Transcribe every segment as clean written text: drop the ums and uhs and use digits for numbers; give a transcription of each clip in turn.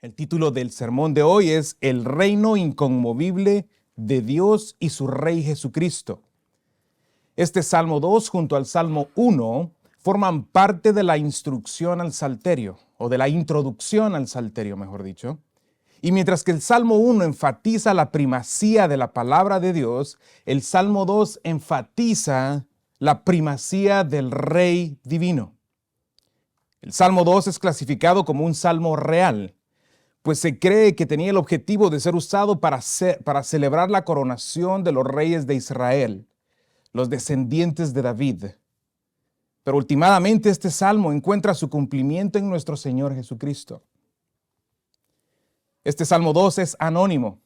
El título del sermón de hoy es El reino inconmovible de Dios y su Rey Jesucristo. Este Salmo 2 junto al Salmo 1 forman parte de la instrucción al Salterio, o de la introducción al Salterio, mejor dicho. Y mientras que el Salmo 1 enfatiza la primacía de la palabra de Dios, el Salmo 2 enfatiza la primacía del Rey divino. El Salmo 2 es clasificado como un salmo real, pues se cree que tenía el objetivo de ser usado para celebrar la coronación de los reyes de Israel, los descendientes de David. Pero últimamente este salmo encuentra su cumplimiento en nuestro Señor Jesucristo. Este Salmo 2 es anónimo,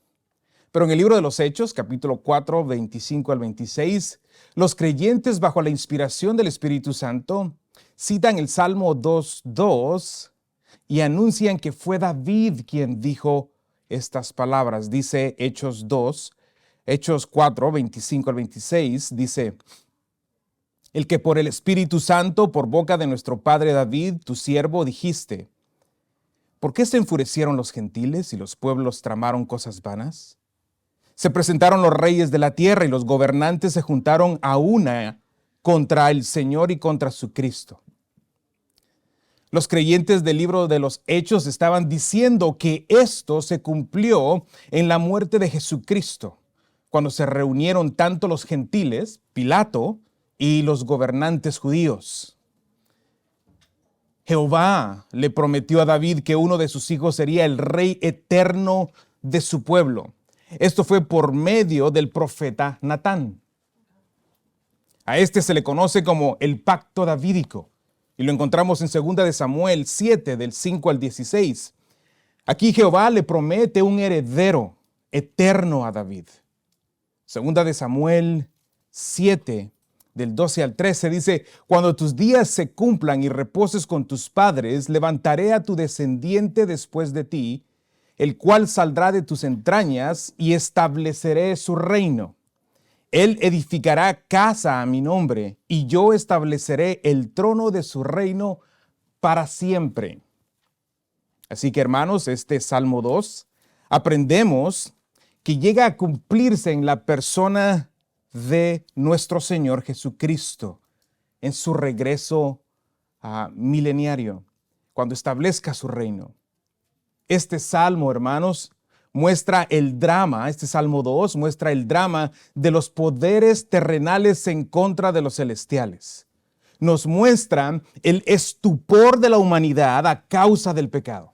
pero en el libro de los Hechos, capítulo 4, 25 al 26, los creyentes bajo la inspiración del Espíritu Santo citan el Salmo 2:2 y anuncian que fue David quien dijo estas palabras. Dice Hechos 4, 25 al 26, dice: el que por el Espíritu Santo, por boca de nuestro padre David, tu siervo, dijiste: ¿por qué se enfurecieron los gentiles y los pueblos tramaron cosas vanas? Se presentaron los reyes de la tierra y los gobernantes se juntaron a una contra el Señor y contra su Cristo. Los creyentes del libro de los Hechos estaban diciendo que esto se cumplió en la muerte de Jesucristo, cuando se reunieron tanto los gentiles, Pilato, y los gobernantes judíos. Jehová le prometió a David que uno de sus hijos sería el rey eterno de su pueblo. Esto fue por medio del profeta Natán. A este se le conoce como el pacto davídico, y lo encontramos en 2 de Samuel 7, del 5 al 16. Aquí Jehová le promete un heredero eterno a David. 2 de Samuel 7, del 12 al 13 dice: cuando tus días se cumplan y reposes con tus padres, levantaré a tu descendiente después de ti, el cual saldrá de tus entrañas, y estableceré su reino. Él edificará casa a mi nombre, y yo estableceré el trono de su reino para siempre. Así que, hermanos, este Salmo 2, aprendemos que llega a cumplirse en la persona de nuestro Señor Jesucristo, en su regreso mileniario, cuando establezca su reino. Este salmo, hermanos, muestra el drama, este Salmo 2 muestra el drama de los poderes terrenales en contra de los celestiales. Nos muestra el estupor de la humanidad a causa del pecado,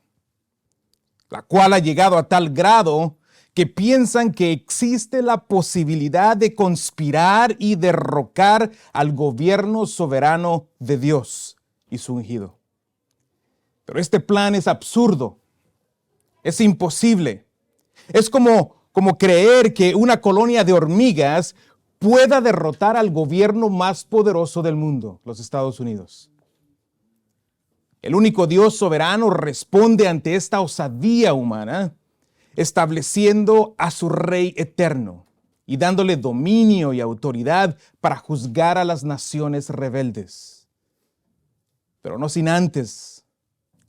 la cual ha llegado a tal grado que piensan que existe la posibilidad de conspirar y derrocar al gobierno soberano de Dios y su ungido. Pero este plan es absurdo, es imposible. Es como creer que una colonia de hormigas pueda derrotar al gobierno más poderoso del mundo, los Estados Unidos. El único Dios soberano responde ante esta osadía humana, estableciendo a su Rey eterno y dándole dominio y autoridad para juzgar a las naciones rebeldes. Pero no sin antes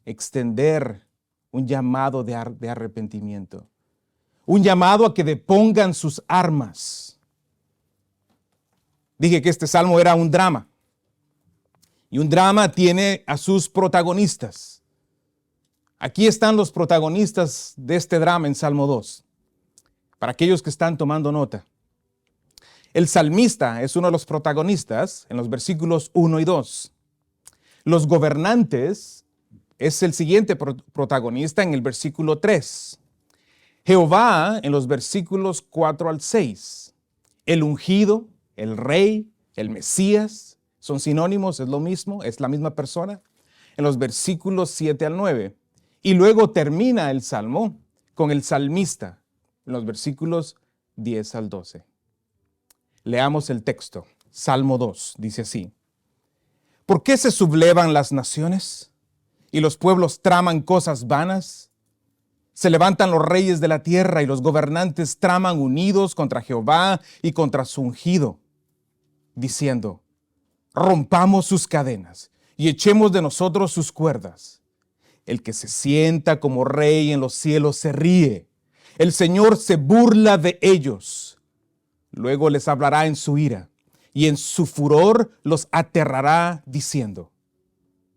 extender un llamado de arrepentimiento. Un llamado a que depongan sus armas. Dije que este salmo era un drama. Y un drama tiene a sus protagonistas. Aquí están los protagonistas de este drama en Salmo 2. Para aquellos que están tomando nota. El salmista es uno de los protagonistas en los versículos 1 y 2. Los gobernantes es el siguiente protagonista en el versículo 3. Jehová en los versículos 4 al 6. El ungido, el rey, el Mesías, son sinónimos, es lo mismo, es la misma persona, en los versículos 7 al 9. Y luego termina el salmo con el salmista, en los versículos 10 al 12. Leamos el texto. Salmo 2 dice así: ¿por qué se sublevan las naciones y los pueblos traman cosas vanas? Se levantan los reyes de la tierra y los gobernantes traman unidos contra Jehová y contra su ungido, diciendo: rompamos sus cadenas y echemos de nosotros sus cuerdas. El que se sienta como rey en los cielos se ríe. El Señor se burla de ellos. Luego les hablará en su ira y en su furor los aterrará diciendo: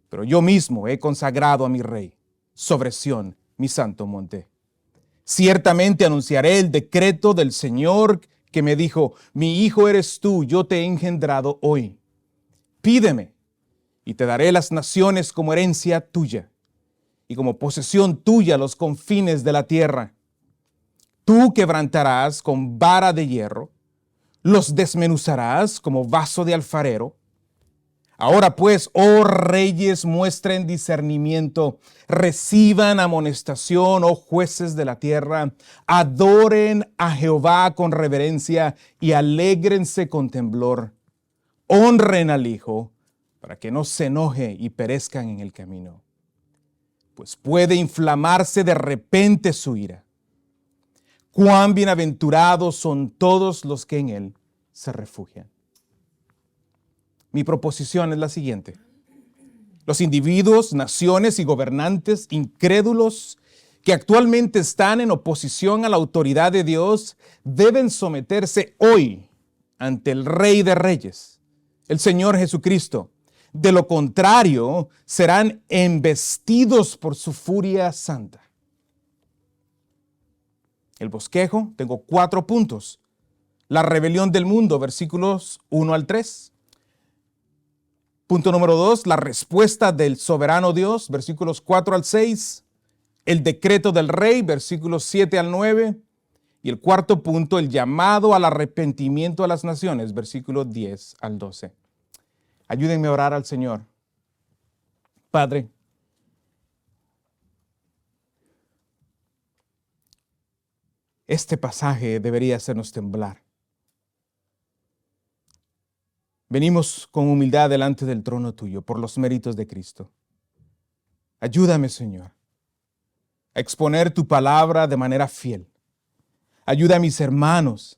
pero yo mismo he consagrado a mi rey sobre Sión, mi santo monte. Ciertamente anunciaré el decreto del Señor que me dijo: mi hijo eres tú, yo te he engendrado hoy. Pídeme y te daré las naciones como herencia tuya y como posesión tuya los confines de la tierra. Tú quebrantarás con vara de hierro, los desmenuzarás como vaso de alfarero. Ahora pues, oh reyes, muestren discernimiento, reciban amonestación, oh jueces de la tierra, adoren a Jehová con reverencia y alégrense con temblor. Honren al Hijo, para que no se enoje y perezcan en el camino, pues puede inflamarse de repente su ira. Cuán bienaventurados son todos los que en Él se refugian. Mi proposición es la siguiente: los individuos, naciones y gobernantes incrédulos que actualmente están en oposición a la autoridad de Dios deben someterse hoy ante el Rey de Reyes, el Señor Jesucristo. De lo contrario, serán embestidos por su furia santa. El bosquejo, tengo 4 puntos. La rebelión del mundo, versículos 1 al 3. Punto número 2, la respuesta del soberano Dios, versículos 4 al 6. El decreto del rey, versículos 7 al 9. Y el cuarto punto, el llamado al arrepentimiento a las naciones, versículos 10 al 12. Ayúdenme a orar al Señor. Padre, este pasaje debería hacernos temblar. Venimos con humildad delante del trono tuyo por los méritos de Cristo. Ayúdame, Señor, a exponer tu palabra de manera fiel. Ayuda a mis hermanos,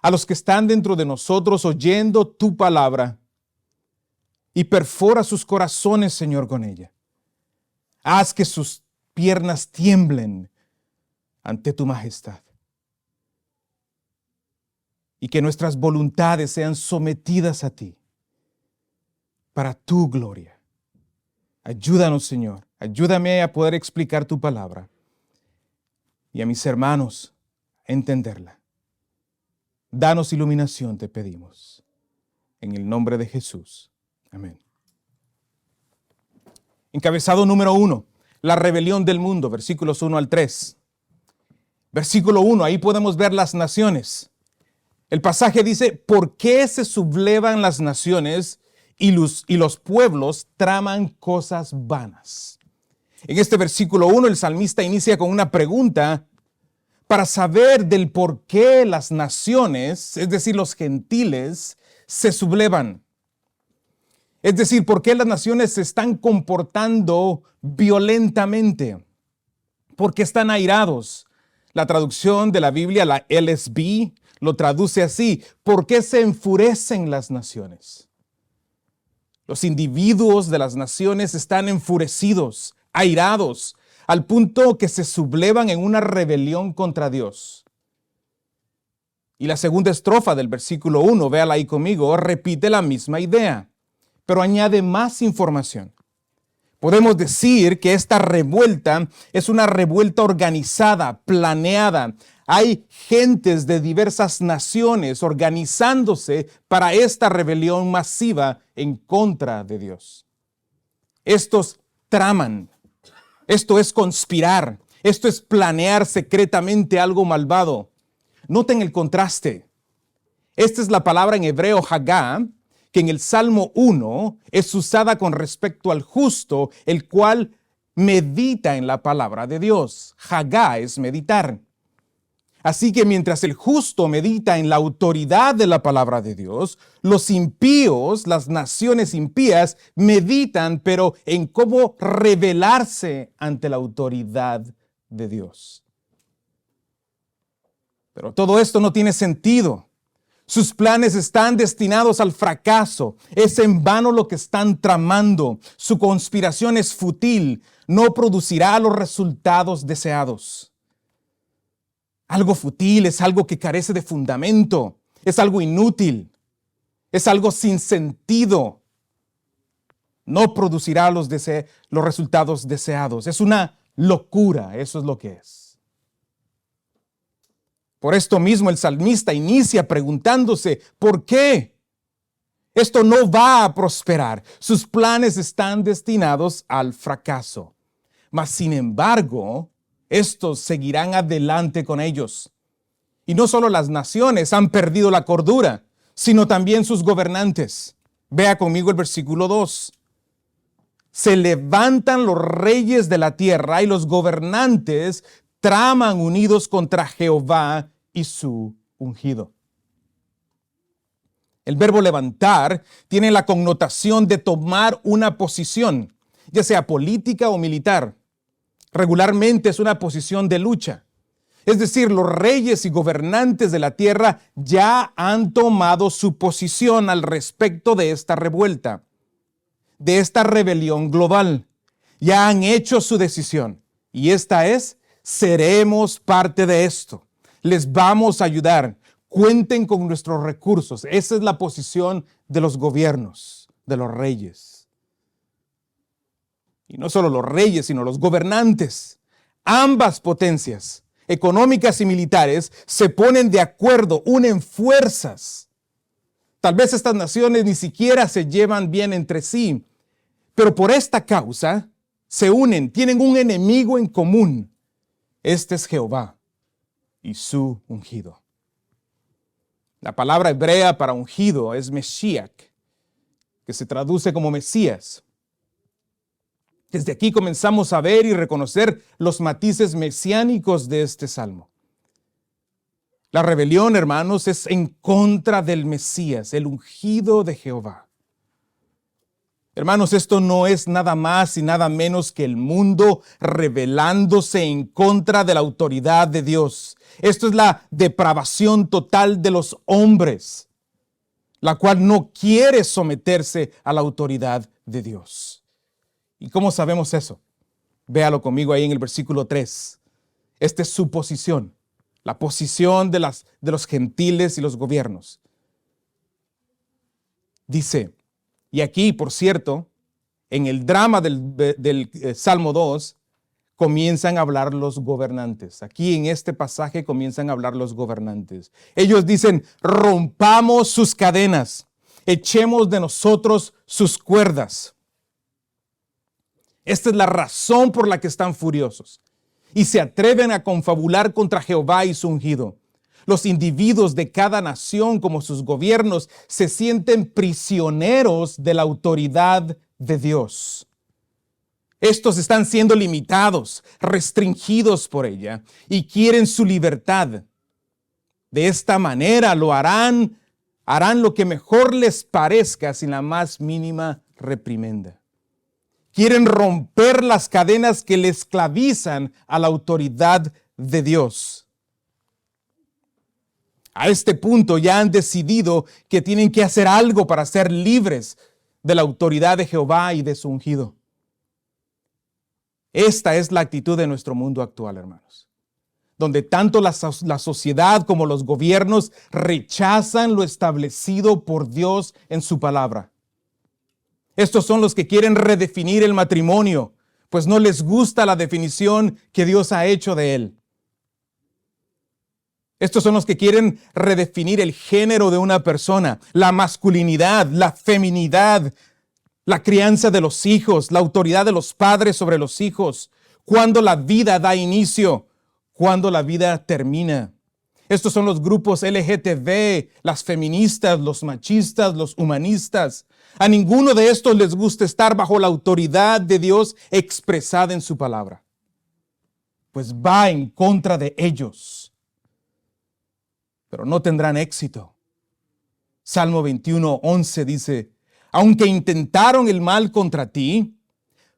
a los que están dentro de nosotros oyendo tu palabra, y perfora sus corazones, Señor, con ella. Haz que sus piernas tiemblen ante tu majestad, y que nuestras voluntades sean sometidas a ti para tu gloria. Ayúdanos, Señor. Ayúdame a poder explicar tu palabra y a mis hermanos a entenderla. Danos iluminación, te pedimos. En el nombre de Jesús. Amén. Encabezado número 1, la rebelión del mundo, versículos 1 al 3. Versículo 1, ahí podemos ver las naciones. El pasaje dice: ¿por qué se sublevan las naciones y los pueblos traman cosas vanas? En este versículo 1, el salmista inicia con una pregunta para saber del por qué las naciones, es decir, los gentiles, se sublevan. Es decir, por qué las naciones se están comportando violentamente. ¿Por qué están airados? La traducción de la Biblia, la LSB, lo traduce así: ¿por qué se enfurecen las naciones? Los individuos de las naciones están enfurecidos, airados, al punto que se sublevan en una rebelión contra Dios. Y la segunda estrofa del versículo 1, véala ahí conmigo, repite la misma idea, pero añade más información. Podemos decir que esta revuelta es una revuelta organizada, planeada. Hay gentes de diversas naciones organizándose para esta rebelión masiva en contra de Dios. Estos traman. Esto es conspirar. Esto es planear secretamente algo malvado. Noten el contraste. Esta es la palabra en hebreo hagá, que en el Salmo 1 es usada con respecto al justo, el cual medita en la palabra de Dios. Hagá es meditar. Así que mientras el justo medita en la autoridad de la palabra de Dios, los impíos, las naciones impías, meditan, pero en cómo rebelarse ante la autoridad de Dios. Pero todo esto no tiene sentido. Sus planes están destinados al fracaso. Es en vano lo que están tramando. Su conspiración es fútil. No producirá los resultados deseados. Algo fútil es algo que carece de fundamento. Es algo inútil. Es algo sin sentido. No producirá los resultados deseados. Es una locura. Eso es lo que es. Por esto mismo el salmista inicia preguntándose, ¿por qué? Esto no va a prosperar. Sus planes están destinados al fracaso. Mas, sin embargo, estos seguirán adelante con ellos. Y no solo las naciones han perdido la cordura, sino también sus gobernantes. Vea conmigo el versículo 2. Se levantan los reyes de la tierra y los gobernantes traman unidos contra Jehová y su ungido. El verbo levantar tiene la connotación de tomar una posición, ya sea política o militar. Regularmente es una posición de lucha. Es decir, los reyes y gobernantes de la tierra ya han tomado su posición al respecto de esta revuelta, de esta rebelión global. Ya han hecho su decisión. Y esta es: seremos parte de esto. Les vamos a ayudar. Cuenten con nuestros recursos. Esa es la posición de los gobiernos, de los reyes. Y no solo los reyes, sino los gobernantes. Ambas potencias, económicas y militares, se ponen de acuerdo, unen fuerzas. Tal vez estas naciones ni siquiera se llevan bien entre sí, pero por esta causa se unen, tienen un enemigo en común. Este es Jehová y su ungido. La palabra hebrea para ungido es Meshiach, que se traduce como Mesías. Desde aquí comenzamos a ver y reconocer los matices mesiánicos de este salmo. La rebelión, hermanos, es en contra del Mesías, el ungido de Jehová. Hermanos, esto no es nada más y nada menos que el mundo rebelándose en contra de la autoridad de Dios. Esto es la depravación total de los hombres, la cual no quiere someterse a la autoridad de Dios. ¿Y cómo sabemos eso? Véalo conmigo ahí en el versículo 3. Esta es su posición, la posición de los gentiles y los gobiernos. Dice, y aquí, por cierto, en el drama del Salmo 2, comienzan a hablar los gobernantes. Aquí en este pasaje comienzan a hablar los gobernantes. Ellos dicen, rompamos sus cadenas, echemos de nosotros sus cuerdas. Esta es la razón por la que están furiosos y se atreven a confabular contra Jehová y su ungido. Los individuos de cada nación, como sus gobiernos, se sienten prisioneros de la autoridad de Dios. Estos están siendo limitados, restringidos por ella y quieren su libertad. De esta manera lo harán lo que mejor les parezca sin la más mínima reprimenda. Quieren romper las cadenas que les esclavizan a la autoridad de Dios. A este punto ya han decidido que tienen que hacer algo para ser libres de la autoridad de Jehová y de su ungido. Esta es la actitud de nuestro mundo actual, hermanos, donde tanto la sociedad como los gobiernos rechazan lo establecido por Dios en su palabra. Estos son los que quieren redefinir el matrimonio, pues no les gusta la definición que Dios ha hecho de él. Estos son los que quieren redefinir el género de una persona, la masculinidad, la feminidad, la crianza de los hijos, la autoridad de los padres sobre los hijos, cuándo la vida da inicio, cuándo la vida termina. Estos son los grupos LGTB, las feministas, los machistas, los humanistas. A ninguno de estos les gusta estar bajo la autoridad de Dios expresada en su palabra, pues va en contra de ellos. Pero no tendrán éxito. Salmo 21:11 dice, aunque intentaron el mal contra ti,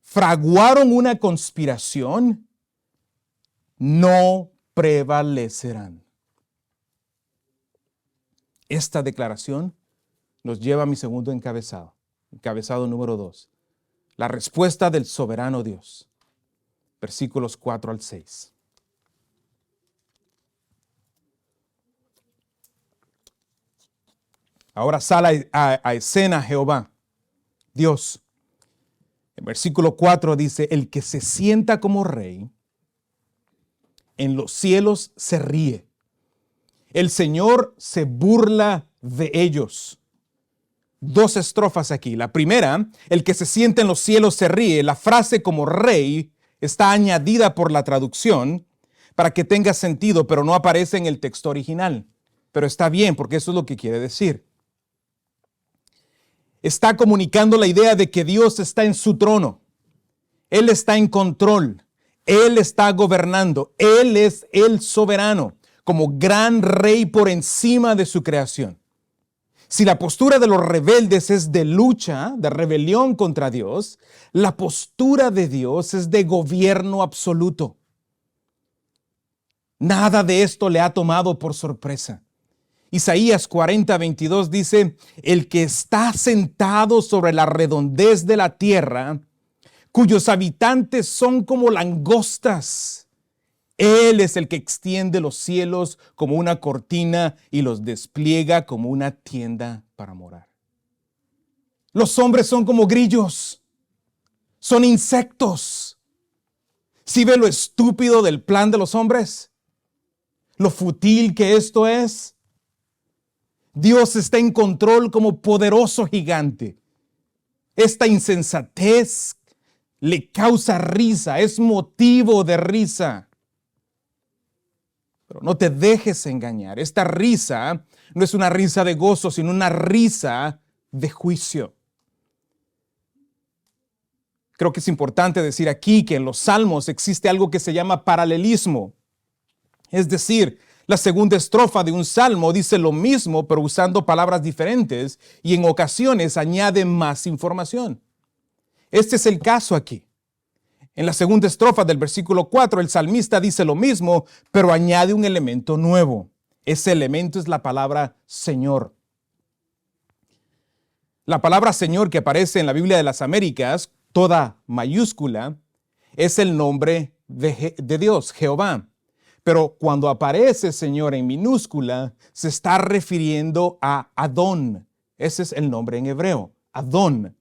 fraguaron una conspiración, no prevalecerán. Esta declaración nos lleva a mi segundo encabezado, encabezado número 2. La respuesta del soberano Dios. Versículos 4 al 6. Ahora sale a escena Jehová, Dios. En versículo 4 dice, el que se sienta como rey en los cielos se ríe. El Señor se burla de ellos. 2 estrofas aquí. La primera, el que se sienta en los cielos se ríe. La frase como rey está añadida por la traducción para que tenga sentido, pero no aparece en el texto original. Pero está bien, porque eso es lo que quiere decir. Está comunicando la idea de que Dios está en su trono. Él está en control. Él está gobernando. Él es el soberano, como gran rey por encima de su creación. Si la postura de los rebeldes es de lucha, de rebelión contra Dios, la postura de Dios es de gobierno absoluto. Nada de esto le ha tomado por sorpresa. Isaías 40:22 dice, el que está sentado sobre la redondez de la tierra, cuyos habitantes son como langostas. Él es el que extiende los cielos como una cortina y los despliega como una tienda para morar. Los hombres son como grillos, son insectos. ¿Sí ve lo estúpido del plan de los hombres? Lo fútil que esto es. Dios está en control como poderoso gigante. Esta insensatez le causa risa, es motivo de risa. Pero no te dejes engañar. Esta risa no es una risa de gozo, sino una risa de juicio. Creo que es importante decir aquí que en los salmos existe algo que se llama paralelismo. Es decir, la segunda estrofa de un salmo dice lo mismo, pero usando palabras diferentes y en ocasiones añade más información. Este es el caso aquí. En la segunda estrofa del versículo 4, el salmista dice lo mismo, pero añade un elemento nuevo. Ese elemento es la palabra Señor. La palabra Señor que aparece en la Biblia de las Américas, toda mayúscula, es el nombre de Dios, Jehová. Pero cuando aparece Señor en minúscula, se está refiriendo a Adón. Ese es el nombre en hebreo, Adón.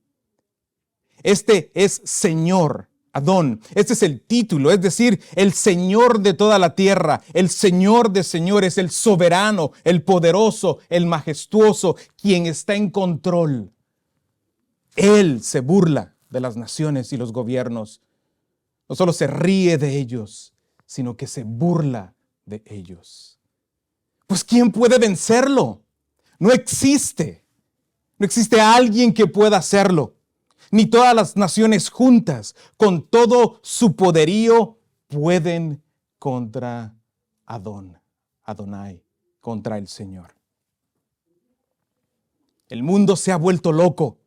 Este es Señor, Adón. Este es el título, es decir, el Señor de toda la tierra, el Señor de señores, el soberano, el poderoso, el majestuoso, quien está en control. Él se burla de las naciones y los gobiernos. No solo se ríe de ellos, sino que se burla de ellos. Pues ¿quién puede vencerlo? No existe. No existe alguien que pueda hacerlo. Ni todas las naciones juntas, con todo su poderío, pueden contra Adonai, contra el Señor. El mundo se ha vuelto loco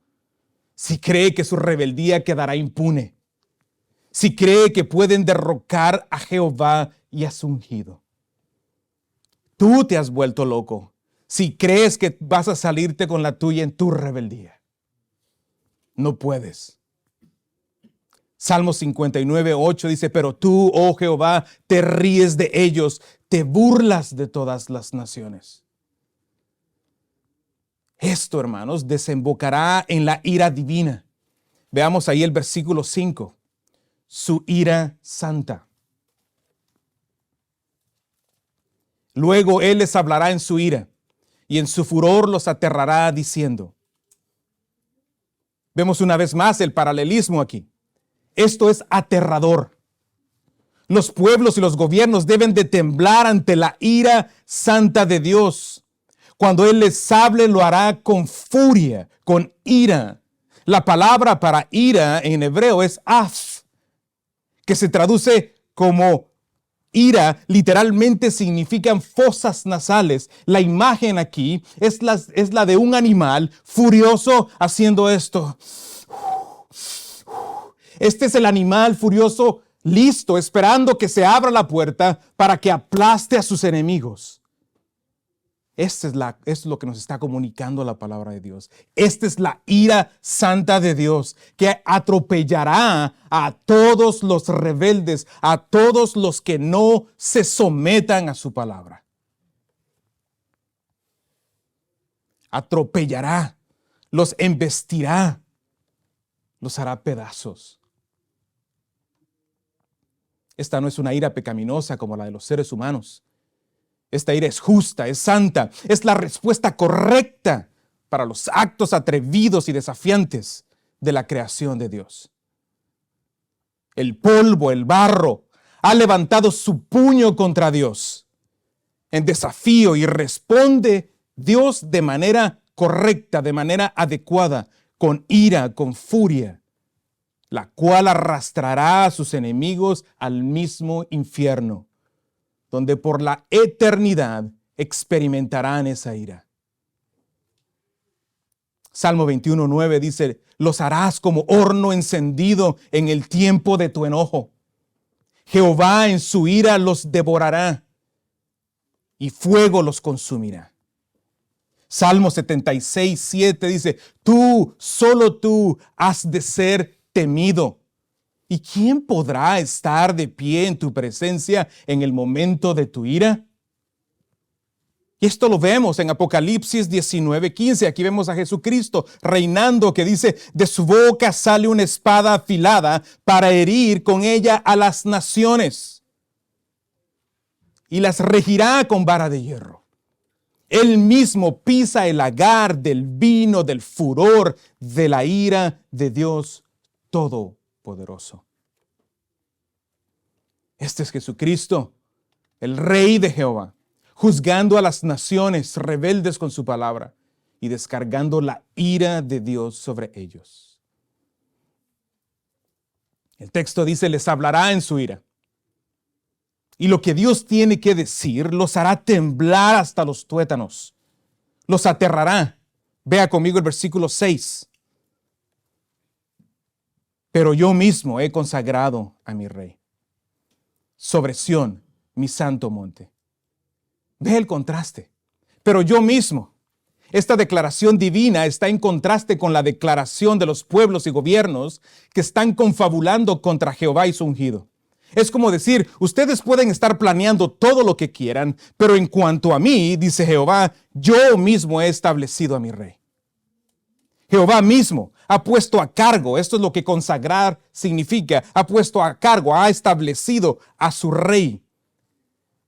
si cree que su rebeldía quedará impune, si cree que pueden derrocar a Jehová y a su ungido. Tú te has vuelto loco si crees que vas a salirte con la tuya en tu rebeldía. No puedes. Salmo 59:8 dice, pero tú, oh Jehová, te ríes de ellos, te burlas de todas las naciones. Esto, hermanos, desembocará en la ira divina. Veamos ahí el versículo 5. Su ira santa. Luego Él les hablará en su ira y en su furor los aterrará diciendo. Vemos una vez más el paralelismo aquí. Esto es aterrador. Los pueblos y los gobiernos deben de temblar ante la ira santa de Dios. Cuando Él les hable, lo hará con furia, con ira. La palabra para ira en hebreo es af, que se traduce como ira, literalmente significan fosas nasales. La imagen aquí es la de un animal furioso haciendo esto. Este es el animal furioso listo, esperando que se abra la puerta para que aplaste a sus enemigos. Esto es lo que nos está comunicando la palabra de Dios. Esta es la ira santa de Dios que atropellará a todos los rebeldes, a todos los que no se sometan a su palabra. Atropellará, los embestirá, los hará pedazos. Esta no es una ira pecaminosa como la de los seres humanos. Esta ira es justa, es santa, es la respuesta correcta para los actos atrevidos y desafiantes de la creación de Dios. El polvo, el barro, ha levantado su puño contra Dios en desafío y responde Dios de manera correcta, de manera adecuada, con ira, con furia, la cual arrastrará a sus enemigos al mismo infierno, donde por la eternidad experimentarán esa ira. Salmo 21:9 dice, los harás como horno encendido en el tiempo de tu enojo. Jehová en su ira los devorará y fuego los consumirá. Salmo 76:7 dice, tú, solo tú, has de ser temido. ¿Y quién podrá estar de pie en tu presencia en el momento de tu ira? Y esto lo vemos en Apocalipsis 19:15. Aquí vemos a Jesucristo reinando, que dice, de su boca sale una espada afilada para herir con ella a las naciones y las regirá con vara de hierro. Él mismo pisa el lagar del vino, del furor, de la ira de Dios Todopoderoso. Este es Jesucristo, el Rey de Jehová, juzgando a las naciones rebeldes con su palabra y descargando la ira de Dios sobre ellos. El texto dice, les hablará en su ira. Y lo que Dios tiene que decir los hará temblar hasta los tuétanos. Los aterrará. Vea conmigo el versículo 6. Pero yo mismo he consagrado a mi rey sobre Sión, mi santo monte. Ve el contraste. Pero yo mismo. Esta declaración divina está en contraste con la declaración de los pueblos y gobiernos que están confabulando contra Jehová y su ungido. Es como decir, ustedes pueden estar planeando todo lo que quieran, pero en cuanto a mí, dice Jehová, yo mismo he establecido a mi rey. Jehová mismo ha puesto a cargo, esto es lo que consagrar significa, ha puesto a cargo, ha establecido a su rey.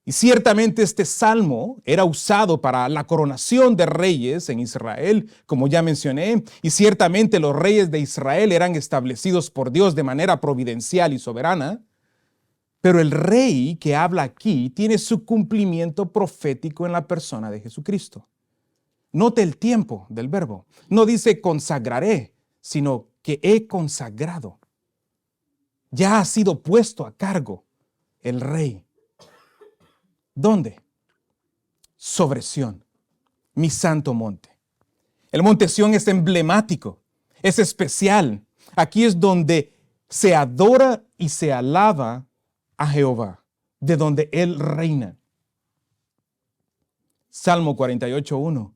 Y ciertamente este salmo era usado para la coronación de reyes en Israel, como ya mencioné, y ciertamente los reyes de Israel eran establecidos por Dios de manera providencial y soberana. Pero el rey que habla aquí tiene su cumplimiento profético en la persona de Jesucristo. Note el tiempo del verbo. No dice consagraré, sino que he consagrado. Ya ha sido puesto a cargo el rey. ¿Dónde? Sobre Sión, mi santo monte. El monte Sión es emblemático, es especial. Aquí es donde se adora y se alaba a Jehová, de donde Él reina. Salmo 48:1.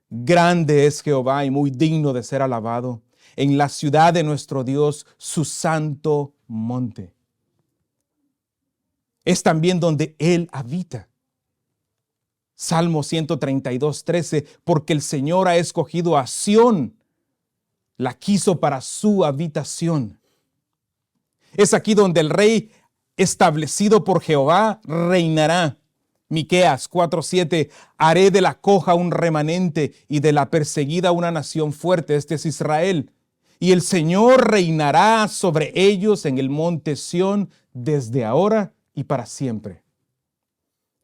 Grande es Jehová y muy digno de ser alabado en la ciudad de nuestro Dios, su santo monte. Es también donde Él habita. Salmo 132:13, porque el Señor ha escogido a Sión, la quiso para su habitación. Es aquí donde el rey establecido por Jehová reinará. Miqueas 4:7, haré de la coja un remanente y de la perseguida una nación fuerte. Este es Israel. Y el Señor reinará sobre ellos en el monte Sión desde ahora y para siempre.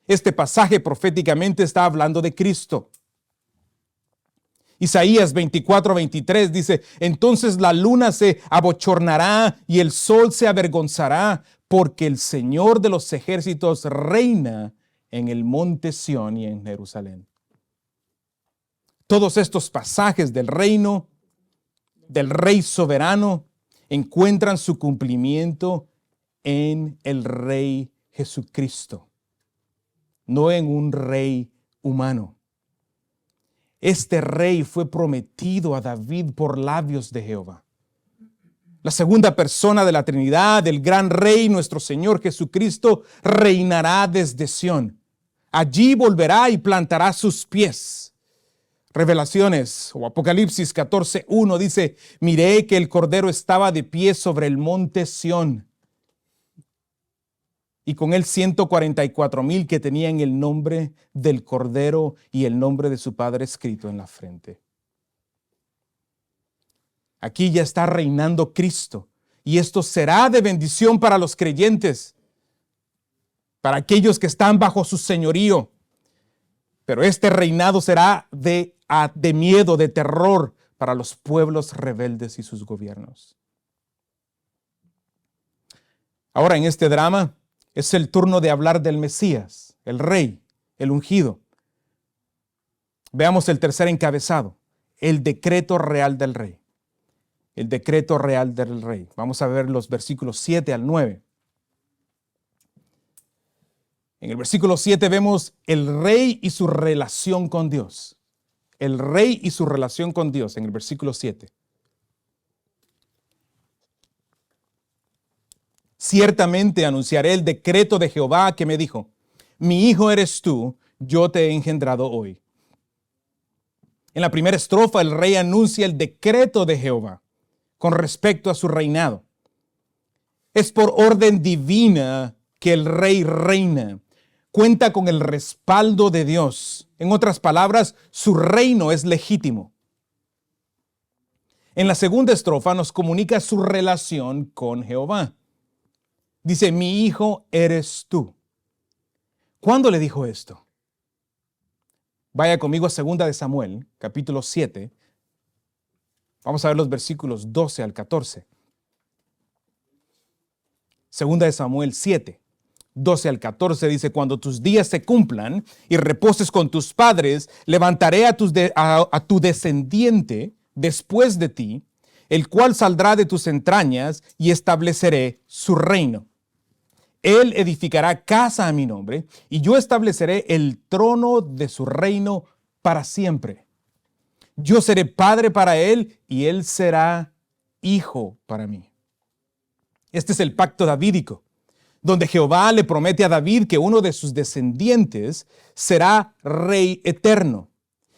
Este pasaje proféticamente está hablando de Cristo. Isaías 24:23 dice, entonces la luna se abochornará y el sol se avergonzará, porque el Señor de los ejércitos reina en el monte Sión y en Jerusalén. Todos estos pasajes del reino, del rey soberano, encuentran su cumplimiento en el Rey Jesucristo, no en un rey humano. Este rey fue prometido a David por labios de Jehová. La segunda persona de la Trinidad, el gran Rey, nuestro Señor Jesucristo, reinará desde Sión. Allí volverá y plantará sus pies. Revelaciones o Apocalipsis 14:1 dice: miré que el Cordero estaba de pie sobre el monte Sión, y con él 144,000 que tenían el nombre del Cordero y el nombre de su Padre escrito en la frente. Aquí ya está reinando Cristo, y esto será de bendición para los creyentes, para aquellos que están bajo su señorío. Pero este reinado será de miedo, de terror para los pueblos rebeldes y sus gobiernos. Ahora, en este drama es el turno de hablar del Mesías, el Rey, el ungido. Veamos el tercer encabezado, el decreto real del Rey. El decreto real del Rey. Vamos a ver los versículos 7 al 9. En el versículo 7 vemos el Rey y su relación con Dios. El Rey y su relación con Dios, en el versículo 7. Ciertamente anunciaré el decreto de Jehová que me dijo: mi hijo eres tú, yo te he engendrado hoy. En la primera estrofa, el Rey anuncia el decreto de Jehová con respecto a su reinado. Es por orden divina que el Rey reina. Cuenta con el respaldo de Dios. En otras palabras, su reino es legítimo. En la segunda estrofa nos comunica su relación con Jehová. Dice: mi hijo eres tú. ¿Cuándo le dijo esto? Vaya conmigo a 2 de Samuel, capítulo 7. Vamos a ver los versículos 12 al 14. 2 de Samuel 7, 12 al 14 dice: cuando tus días se cumplan y reposes con tus padres, levantaré a tu descendiente después de ti, el cual saldrá de tus entrañas, y estableceré su reino. Él edificará casa a mi nombre, y yo estableceré el trono de su reino para siempre. Yo seré padre para él, y él será hijo para mí. Este es el pacto davídico, donde Jehová le promete a David que uno de sus descendientes será rey eterno,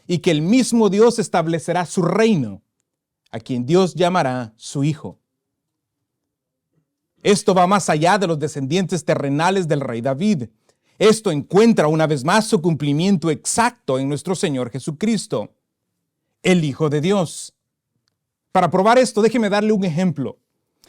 y que el mismo Dios establecerá su reino, a quien Dios llamará su hijo. Esto va más allá de los descendientes terrenales del rey David. Esto encuentra una vez más su cumplimiento exacto en nuestro Señor Jesucristo, el Hijo de Dios. Para probar esto, déjeme darle un ejemplo.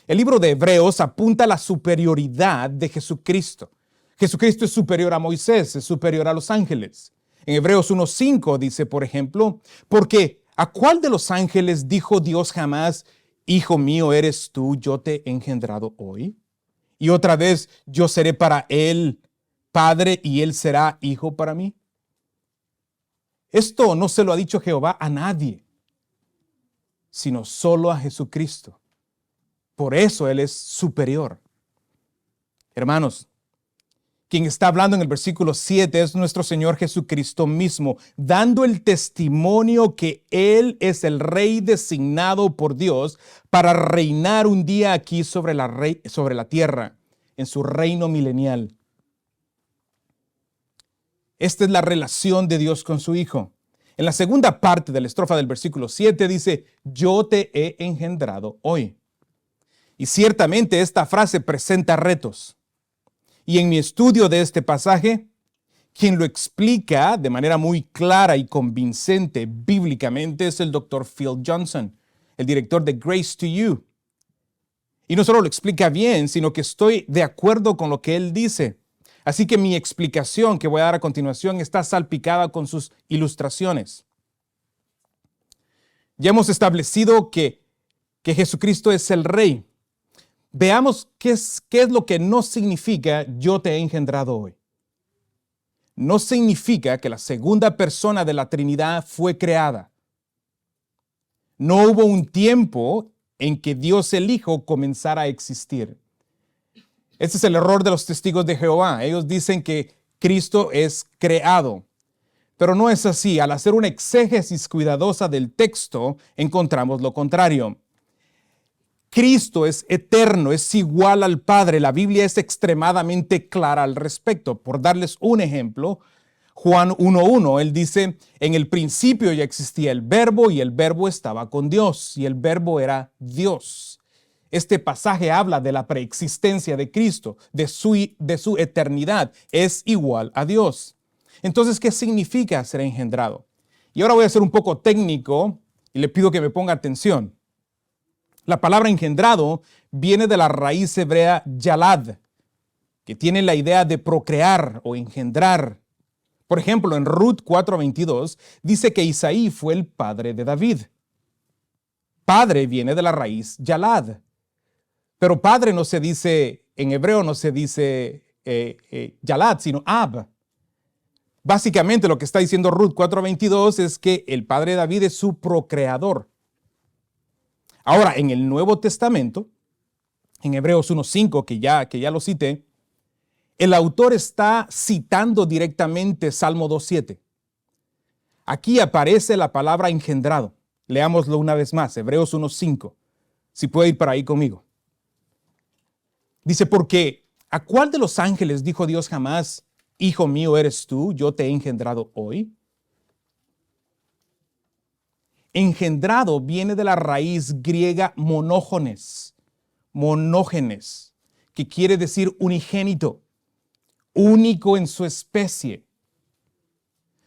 El libro de Hebreos apunta a la superioridad de Jesucristo. Jesucristo es superior a Moisés, es superior a los ángeles. En Hebreos 1:5 dice, por ejemplo: porque ¿a cuál de los ángeles dijo Dios jamás: hijo mío eres tú, yo te he engendrado hoy? Y otra vez: yo seré para él padre y él será hijo para mí. Esto no se lo ha dicho Jehová a nadie, sino solo a Jesucristo. Por eso Él es superior. Hermanos, quien está hablando en el versículo 7 es nuestro Señor Jesucristo mismo, dando el testimonio que Él es el Rey designado por Dios para reinar un día aquí sobre la tierra, en su reino milenial. Esta es la relación de Dios con su Hijo. En la segunda parte de la estrofa del versículo 7 dice: yo te he engendrado hoy. Y ciertamente esta frase presenta retos. Y en mi estudio de este pasaje, quien lo explica de manera muy clara y convincente bíblicamente es el Dr. Phil Johnson, el director de Grace to You. Y no solo lo explica bien, sino que estoy de acuerdo con lo que él dice. Así que mi explicación que voy a dar a continuación está salpicada con sus ilustraciones. Ya hemos establecido que Jesucristo es el Rey. Veamos qué es lo que no significa yo te he engendrado hoy. No significa que la segunda persona de la Trinidad fue creada. No hubo un tiempo en que Dios el Hijo comenzara a existir. Este es el error de los testigos de Jehová. Ellos dicen que Cristo es creado. Pero no es así. Al hacer una exégesis cuidadosa del texto, encontramos lo contrario. Cristo es eterno, es igual al Padre. La Biblia es extremadamente clara al respecto. Por darles un ejemplo, Juan 1:1, él dice, en el principio ya existía el verbo y el verbo estaba con Dios y el verbo era Dios. Este pasaje habla de la preexistencia de Cristo, de su eternidad. Es igual a Dios. Entonces, ¿qué significa ser engendrado? Y ahora voy a ser un poco técnico y le pido que me ponga atención. La palabra engendrado viene de la raíz hebrea yalad, que tiene la idea de procrear o engendrar. Por ejemplo, en Ruth 4:22 dice que Isaí fue el padre de David. Padre viene de la raíz yalad. Pero padre no se dice, en hebreo no se dice yalad, sino ab. Básicamente lo que está diciendo Ruth 4:22 es que el padre de David es su procreador. Ahora, en el Nuevo Testamento, en Hebreos 1:5, que ya lo cité, el autor está citando directamente Salmo 2:7. Aquí aparece la palabra engendrado. Leámoslo una vez más, Hebreos 1:5. Si puede ir para ahí conmigo. Dice, porque ¿a cuál de los ángeles dijo Dios jamás, hijo mío eres tú, yo te he engendrado hoy? Engendrado viene de la raíz griega monógenes, que quiere decir unigénito, único en su especie.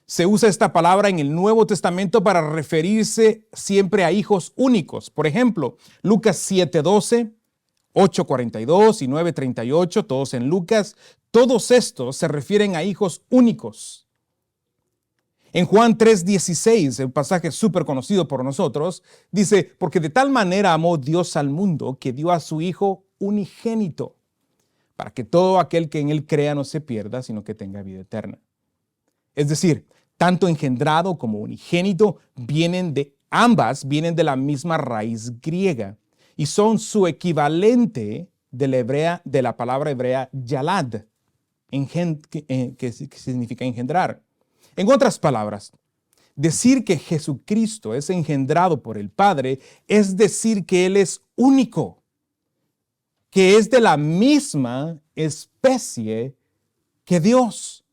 Se usa esta palabra en el Nuevo Testamento para referirse siempre a hijos únicos. Por ejemplo, Lucas 7:12, 8:42 y 9:38, todos en Lucas, todos estos se refieren a hijos únicos. En Juan 3:16, un pasaje súper conocido por nosotros, dice, porque de tal manera amó Dios al mundo que dio a su Hijo unigénito, para que todo aquel que en él crea no se pierda, sino que tenga vida eterna. Es decir, tanto engendrado como unigénito vienen de la misma raíz griega y son su equivalente de la palabra hebrea yalad, que significa engendrar. En otras palabras, decir que Jesucristo es engendrado por el Padre es decir que Él es único, que es de la misma especie que Dios.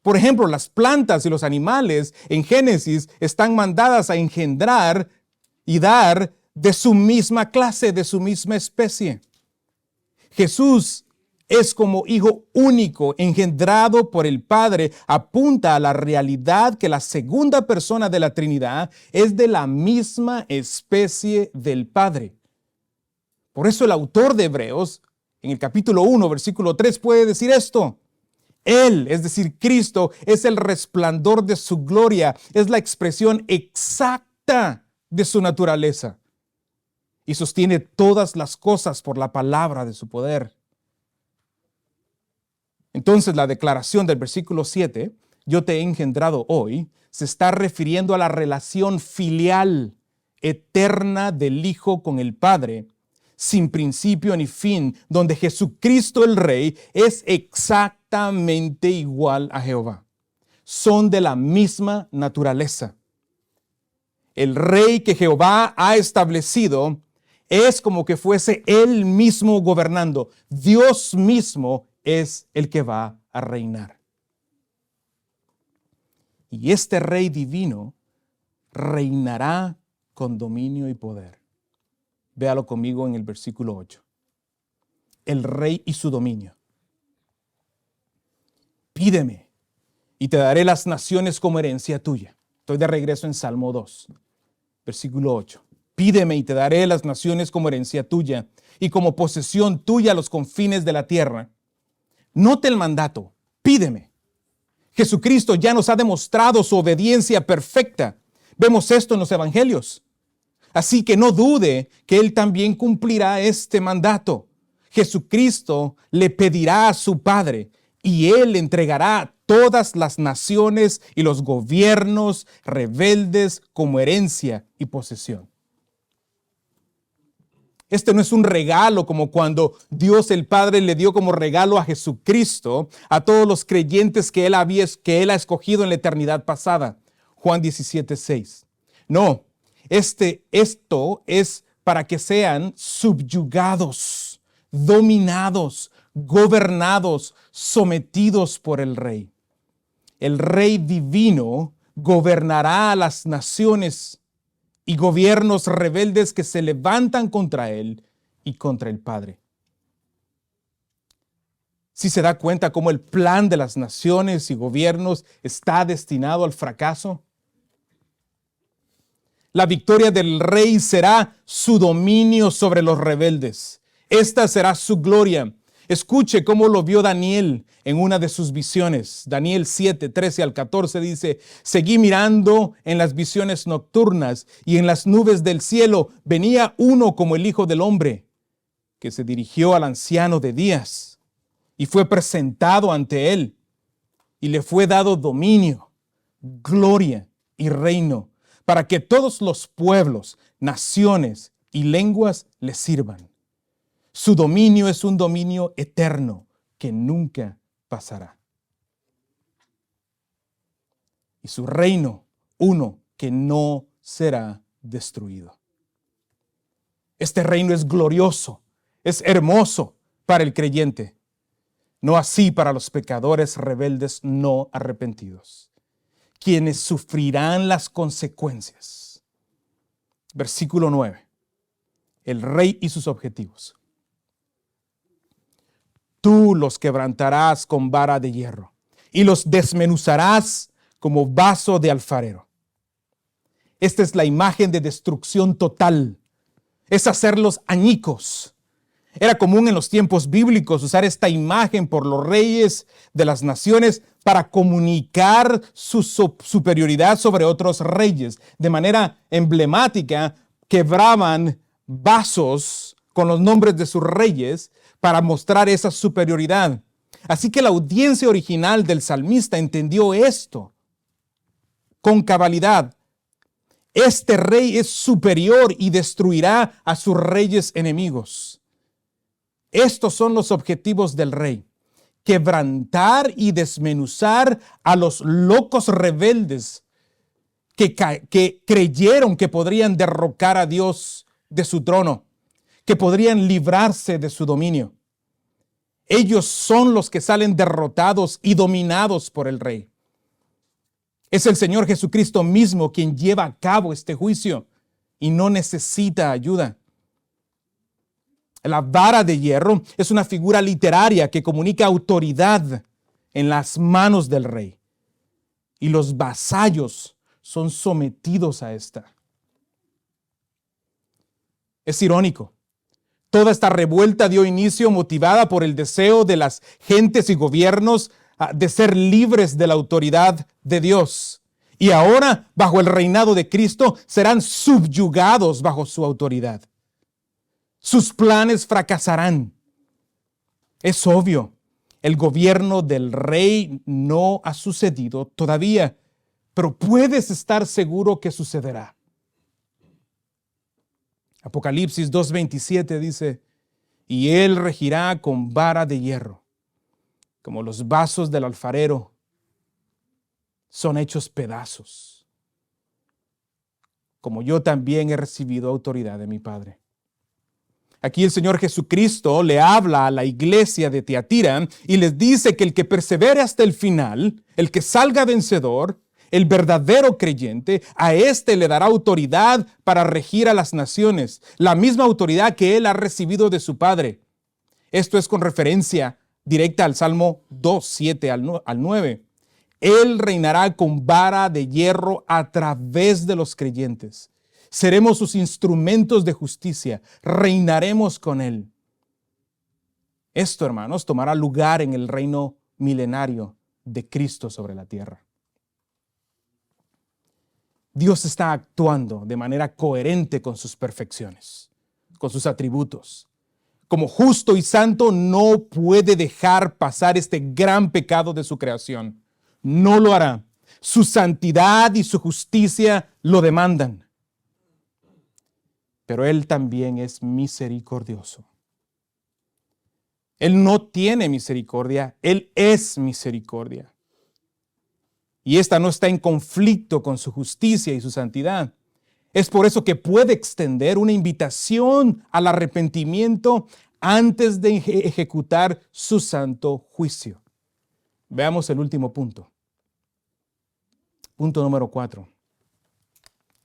Por ejemplo, las plantas y los animales en Génesis están mandadas a engendrar y dar de su misma clase, de su misma especie. Jesús es como hijo único, engendrado por el Padre, apunta a la realidad que la segunda persona de la Trinidad es de la misma especie del Padre. Por eso el autor de Hebreos, en el capítulo 1, versículo 3, puede decir esto. Él, es decir, Cristo, es el resplandor de su gloria, es la expresión exacta de su naturaleza y sostiene todas las cosas por la palabra de su poder. Entonces, la declaración del versículo 7, yo te he engendrado hoy, se está refiriendo a la relación filial eterna del Hijo con el Padre, sin principio ni fin, donde Jesucristo el Rey es exactamente igual a Jehová. Son de la misma naturaleza. El Rey que Jehová ha establecido es como que fuese Él mismo gobernando. Dios mismo es el que va a reinar. Y este Rey divino reinará con dominio y poder. Véalo conmigo en el versículo 8. El Rey y su dominio. Pídeme y te daré las naciones como herencia tuya. Estoy de regreso en Salmo 2, versículo 8. Pídeme y te daré las naciones como herencia tuya y como posesión tuya los confines de la tierra. Note el mandato, pídeme. Jesucristo ya nos ha demostrado su obediencia perfecta. Vemos esto en los evangelios. Así que no dude que Él también cumplirá este mandato. Jesucristo le pedirá a su Padre y Él entregará todas las naciones y los gobiernos rebeldes como herencia y posesión. Este no es un regalo como cuando Dios el Padre le dio como regalo a Jesucristo a todos los creyentes que Él ha escogido en la eternidad pasada. Juan 17:6. No, esto es para que sean subyugados, dominados, gobernados, sometidos por el Rey. El Rey divino gobernará a las naciones y gobiernos rebeldes que se levantan contra Él y contra el Padre. ¿Sí se da cuenta cómo el plan de las naciones y gobiernos está destinado al fracaso? La victoria del Rey será su dominio sobre los rebeldes. Esta será su gloria. Escuche cómo lo vio Daniel en una de sus visiones. Daniel 7:13-14 dice: seguí mirando en las visiones nocturnas y en las nubes del cielo venía uno como el Hijo del Hombre, que se dirigió al anciano de días y fue presentado ante él y le fue dado dominio, gloria y reino para que todos los pueblos, naciones y lenguas le sirvan. Su dominio es un dominio eterno que nunca pasará. Y su reino, uno que no será destruido. Este reino es glorioso, es hermoso para el creyente, no así para los pecadores rebeldes no arrepentidos, quienes sufrirán las consecuencias. Versículo 9. El rey y sus objetivos. Tú los quebrantarás con vara de hierro y los desmenuzarás como vaso de alfarero. Esta es la imagen de destrucción total. Es hacerlos añicos. Era común en los tiempos bíblicos usar esta imagen por los reyes de las naciones para comunicar su superioridad sobre otros reyes. De manera emblemática, quebraban vasos con los nombres de sus reyes para mostrar esa superioridad. Así que la audiencia original del salmista entendió esto con cabalidad. Este rey es superior y destruirá a sus reyes enemigos. Estos son los objetivos del rey: quebrantar y desmenuzar a los locos rebeldes que creyeron que podrían derrocar a Dios de su trono, que podrían librarse de su dominio. Ellos son los que salen derrotados y dominados por el rey. Es el Señor Jesucristo mismo quien lleva a cabo este juicio y no necesita ayuda. La vara de hierro es una figura literaria que comunica autoridad en las manos del rey, y los vasallos son sometidos a esta. Es irónico. Toda esta revuelta dio inicio motivada por el deseo de las gentes y gobiernos de ser libres de la autoridad de Dios. Y ahora, bajo el reinado de Cristo, serán subyugados bajo su autoridad. Sus planes fracasarán. Es obvio, el gobierno del rey no ha sucedido todavía, pero puedes estar seguro que sucederá. Apocalipsis 2:27 dice: y él regirá con vara de hierro, como los vasos del alfarero son hechos pedazos, como yo también he recibido autoridad de mi Padre. Aquí el Señor Jesucristo le habla a la iglesia de Tiatira y les dice que el que persevere hasta el final, el que salga vencedor, el verdadero creyente, a éste le dará autoridad para regir a las naciones, la misma autoridad que él ha recibido de su Padre. Esto es con referencia directa al Salmo 2, 7 al 9. Él reinará con vara de hierro a través de los creyentes. Seremos sus instrumentos de justicia, reinaremos con él. Esto, hermanos, tomará lugar en el reino milenario de Cristo sobre la tierra. Dios está actuando de manera coherente con sus perfecciones, con sus atributos. Como justo y santo, no puede dejar pasar este gran pecado de su creación. No lo hará. Su santidad y su justicia lo demandan. pero Él también es misericordioso. Él no tiene misericordia, Él es misericordia. Y esta no está en conflicto con su justicia y su santidad. Es por eso que puede extender una invitación al arrepentimiento antes de ejecutar su santo juicio. Veamos el último punto. Punto número 4.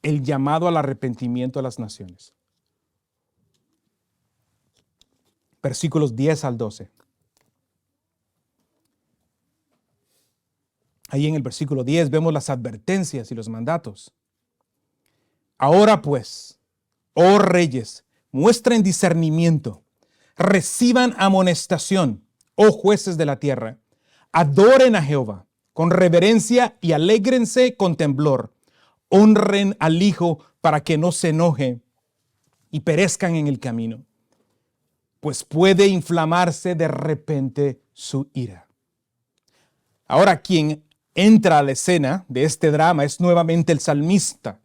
El llamado al arrepentimiento a las naciones. Versículos 10 al 12. Ahí en el versículo 10 vemos las advertencias y los mandatos. Ahora pues, oh reyes, muestren discernimiento, reciban amonestación, oh jueces de la tierra, adoren a Jehová con reverencia y alégrense con temblor, honren al Hijo para que no se enoje y perezcan en el camino, pues puede inflamarse de repente su ira. Ahora quien entra a la escena de este drama es nuevamente el salmista.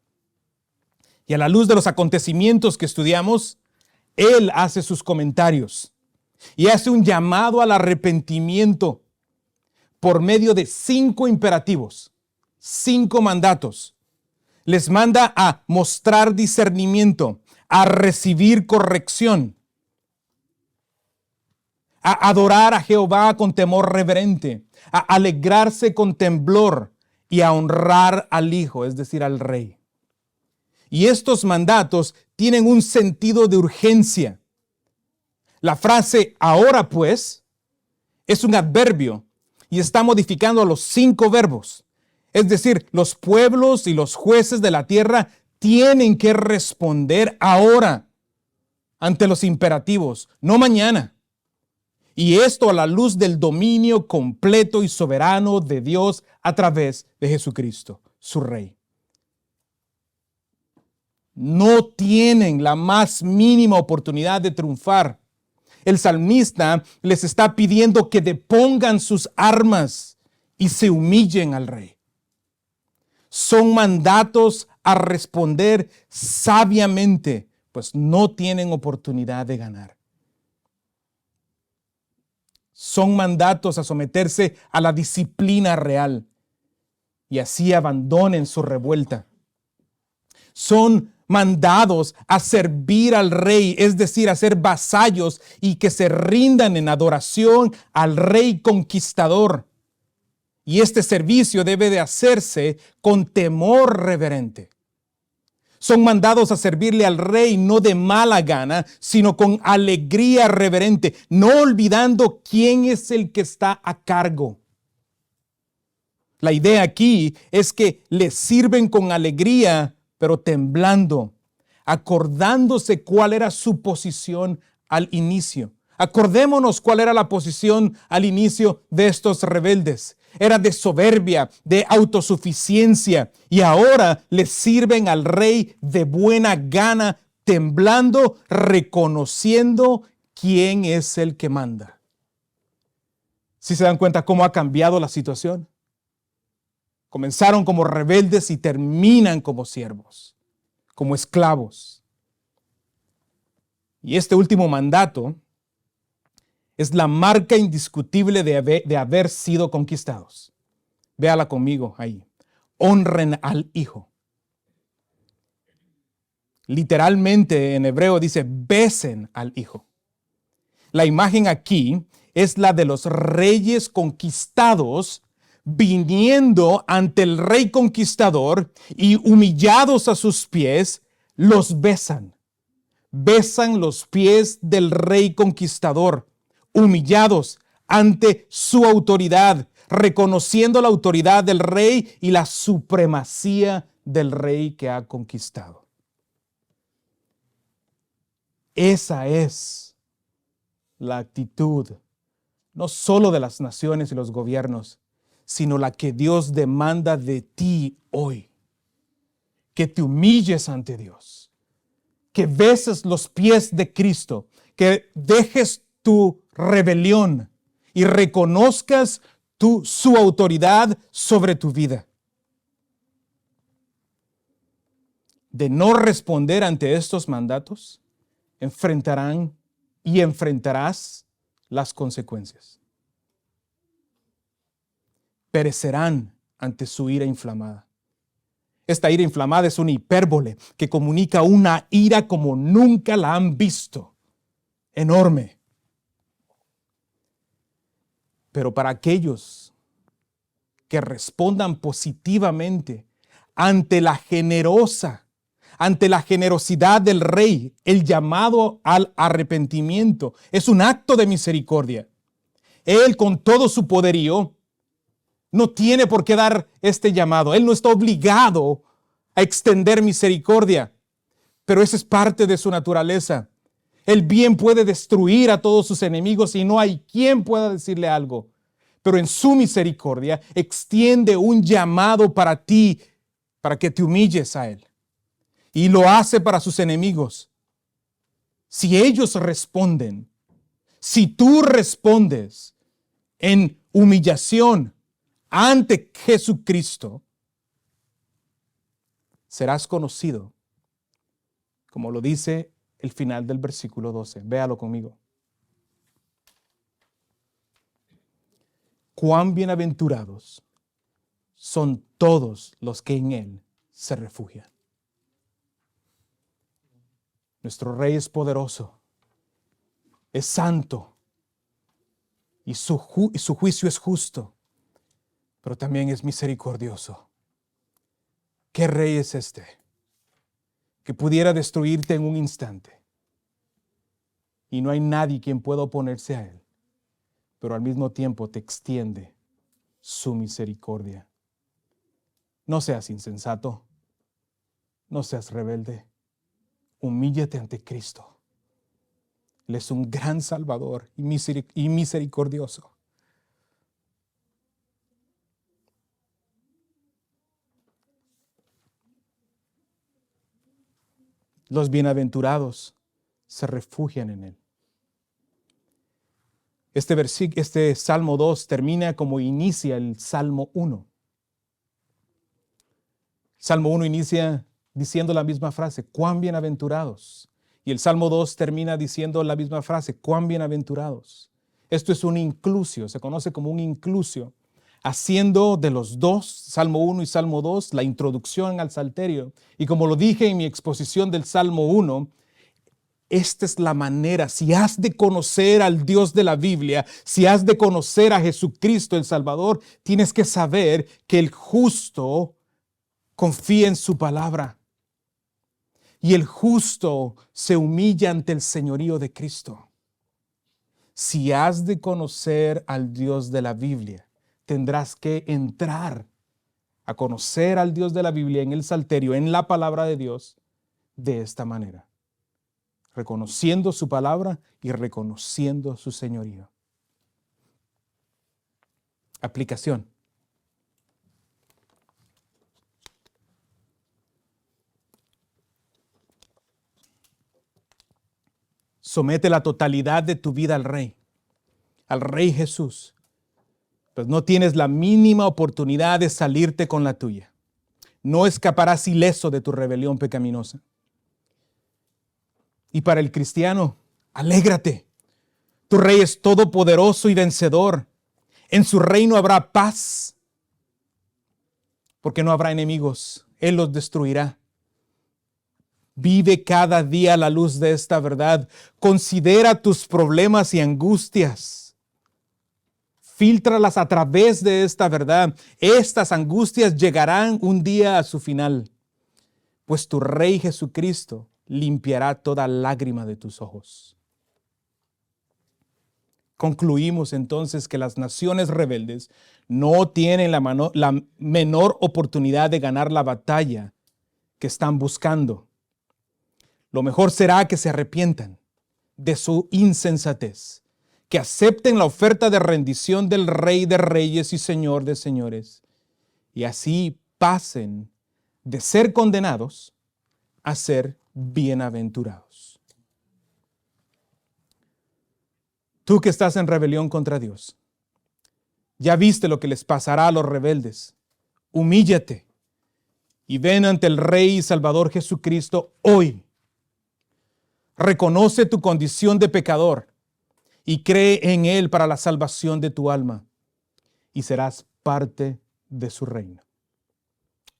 Y a la luz de los acontecimientos que estudiamos, él hace sus comentarios y hace un llamado al arrepentimiento por medio de 5 imperativos, 5 mandatos. Les manda a mostrar discernimiento, a recibir corrección, a adorar a Jehová con temor reverente, a alegrarse con temblor y a honrar al Hijo, es decir, al Rey. Y estos mandatos tienen un sentido de urgencia. La frase ahora pues es un adverbio y está modificando a los 5 verbos. Es decir, los pueblos y los jueces de la tierra tienen que responder ahora ante los imperativos, no mañana. Y esto a la luz del dominio completo y soberano de Dios a través de Jesucristo, su Rey. No tienen la más mínima oportunidad de triunfar. El salmista les está pidiendo que depongan sus armas y se humillen al Rey. Son mandatos a responder sabiamente, pues no tienen oportunidad de ganar. Son mandatos a someterse a la disciplina real y así abandonen su revuelta. Son mandados a servir al Rey, es decir, a ser vasallos y que se rindan en adoración al Rey conquistador. Y este servicio debe de hacerse con temor reverente. Son mandados a servirle al Rey no de mala gana, sino con alegría reverente, no olvidando quién es el que está a cargo. La idea aquí es que le sirven con alegría, pero temblando, acordándose cuál era su posición al inicio. Acordémonos cuál era la posición al inicio de estos rebeldes. Era de soberbia, de autosuficiencia, y ahora le sirven al Rey de buena gana, temblando, reconociendo quién es el que manda. ¿Sí se dan cuenta cómo ha cambiado la situación? Comenzaron como rebeldes y terminan como siervos, como esclavos. Y este último mandato es la marca indiscutible de haber sido conquistados. Véala conmigo ahí. Honren al Hijo. Literalmente en hebreo dice besen al Hijo. La imagen aquí es la de los reyes conquistados viniendo ante el Rey conquistador y humillados a sus pies, los besan. Besan los pies del Rey conquistador, humillados ante su autoridad, reconociendo la autoridad del Rey y la supremacía del Rey que ha conquistado. Esa es la actitud, no solo de las naciones y los gobiernos, sino la que Dios demanda de ti hoy. Que te humilles ante Dios, que beses los pies de Cristo, que dejes tu rebelión y reconozcas su autoridad sobre tu vida. de no responder ante estos mandatos, enfrentarás las consecuencias. Perecerán ante su ira inflamada. Esta ira inflamada es una hipérbole que comunica una ira como nunca la han visto. Enorme. Pero para aquellos que respondan positivamente ante la generosidad del rey, el llamado al arrepentimiento es un acto de misericordia. Él, con todo su poderío, no tiene por qué dar este llamado. Él no está obligado a extender misericordia, pero esa es parte de su naturaleza. El bien puede destruir a todos sus enemigos y no hay quien pueda decirle algo. Pero en su misericordia extiende un llamado para ti, para que te humilles a Él. Y lo hace para sus enemigos. Si ellos responden, si tú respondes en humillación ante Jesucristo, serás conocido, como lo dice el final del versículo 12. Véalo conmigo. Cuán bienaventurados son todos los que en Él se refugian. Nuestro Rey es poderoso, es santo y su juicio es justo, pero también es misericordioso. ¿Qué rey es este que pudiera destruirte en un instante? Y no hay nadie quien pueda oponerse a Él, pero al mismo tiempo te extiende su misericordia. No seas insensato, no seas rebelde, humíllate ante Cristo. Él es un gran Salvador y misericordioso. Los bienaventurados se refugian en Él. Este Salmo 2 termina como inicia el Salmo 1. Salmo 1 inicia diciendo la misma frase, cuán bienaventurados. Y el Salmo 2 termina diciendo la misma frase, cuán bienaventurados. Esto es un inclusio, se conoce como un inclusio, haciendo de los dos, Salmo 1 y Salmo 2, la introducción al Salterio. Y como lo dije en mi exposición del Salmo 1, esta es la manera, si has de conocer al Dios de la Biblia, si has de conocer a Jesucristo el Salvador, tienes que saber que el justo confía en su palabra y el justo se humilla ante el señorío de Cristo. Si has de conocer al Dios de la Biblia, tendrás que entrar a conocer al Dios de la Biblia en el Salterio, en la palabra de Dios, de esta manera, reconociendo su palabra y reconociendo su señorío. Aplicación. Somete la totalidad de tu vida al Rey Jesús. Pues no tienes la mínima oportunidad de salirte con la tuya. No escaparás ileso de tu rebelión pecaminosa. Y para el cristiano, alégrate. Tu Rey es todopoderoso y vencedor. En su reino habrá paz, porque no habrá enemigos. Él los destruirá. Vive cada día a la luz de esta verdad. Considera tus problemas y angustias. Fíltralas a través de esta verdad. Estas angustias llegarán un día a su final, pues tu Rey Jesucristo limpiará toda lágrima de tus ojos. Concluimos entonces que las naciones rebeldes no tienen la menor oportunidad de ganar la batalla que están buscando. Lo mejor será que se arrepientan de su insensatez, que acepten la oferta de rendición del Rey de Reyes y Señor de Señores, y así pasen de ser condenados a ser bienaventurados. Tú que estás en rebelión contra Dios, ya viste lo que les pasará a los rebeldes. Humíllate y ven ante el Rey y Salvador Jesucristo hoy. Reconoce tu condición de pecador y cree en Él para la salvación de tu alma, y serás parte de su reino.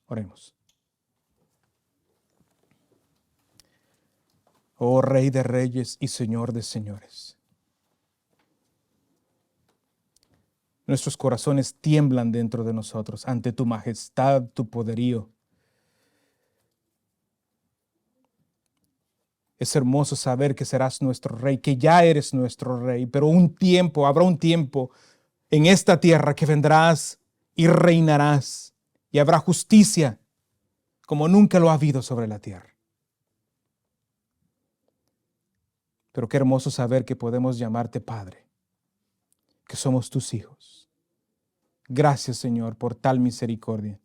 Oremos. Oh Rey de reyes y Señor de señores, nuestros corazones tiemblan dentro de nosotros ante tu majestad, tu poderío. Es hermoso saber que serás nuestro Rey, que ya eres nuestro Rey, pero habrá un tiempo en esta tierra que vendrás y reinarás, y habrá justicia como nunca lo ha habido sobre la tierra. Pero qué hermoso saber que podemos llamarte Padre, que somos tus hijos. Gracias, Señor, por tal misericordia.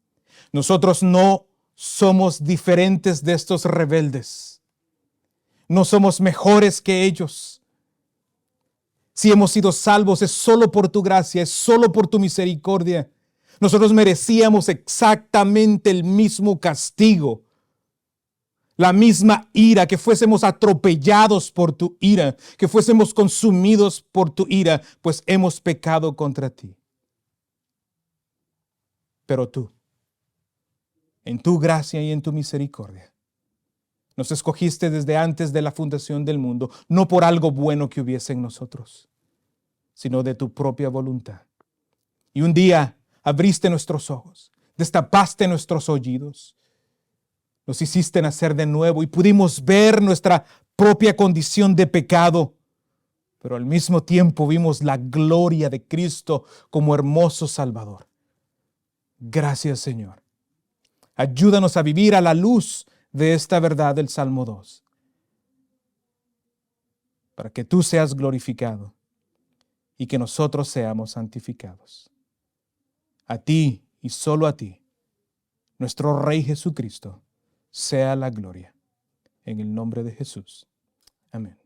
Nosotros no somos diferentes de estos rebeldes. No somos mejores que ellos. Si hemos sido salvos es solo por tu gracia, es solo por tu misericordia. Nosotros merecíamos exactamente el mismo castigo, la misma ira, que fuésemos atropellados por tu ira, que fuésemos consumidos por tu ira, pues hemos pecado contra ti. Pero tú, en tu gracia y en tu misericordia, nos escogiste desde antes de la fundación del mundo, no por algo bueno que hubiese en nosotros, sino de tu propia voluntad. Y un día abriste nuestros ojos, destapaste nuestros oídos, nos hiciste nacer de nuevo y pudimos ver nuestra propia condición de pecado, pero al mismo tiempo vimos la gloria de Cristo como hermoso Salvador. Gracias, Señor. Ayúdanos a vivir a la luz de esta verdad del Salmo 2, para que tú seas glorificado y que nosotros seamos santificados. A ti y solo a ti, nuestro Rey Jesucristo, sea la gloria. En el nombre de Jesús. Amén.